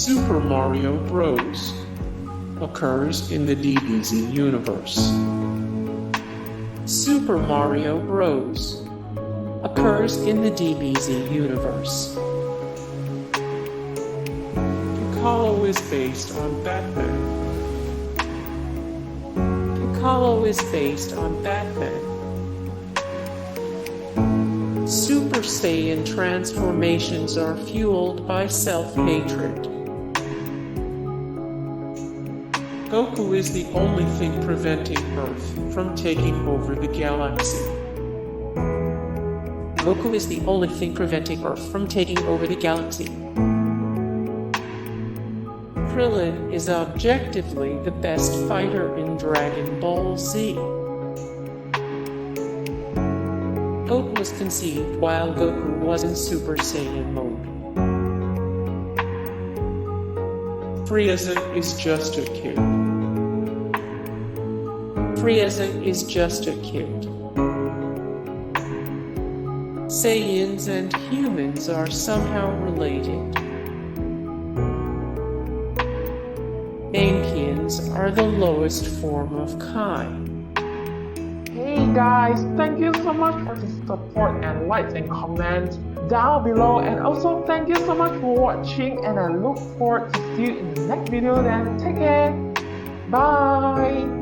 Super Mario Bros. Occurs in the DBZ universe. Super Mario Bros. Occurs in the DBZ universe. Piccolo is based on Batman. Piccolo is based on Batman. Super Saiyan transformations are fueled by self-hatred. Goku is the only thing preventing Earth from taking over the galaxy. Goku is the only thing preventing Earth from taking over the galaxy. Krillin is objectively the best fighter in Dragonball Z. Goten was conceived while Goku was in Super Saiyan mode. Frieza is just a kid. Frieza is just a kid. Saiyans and humans are somehow related. Namekians are the lowest form of Kai. Hey guys, thank you so much for the support and likes and comments down below, and also thank you so much for watching, and I look forward to see you in the next video. Then take care, bye.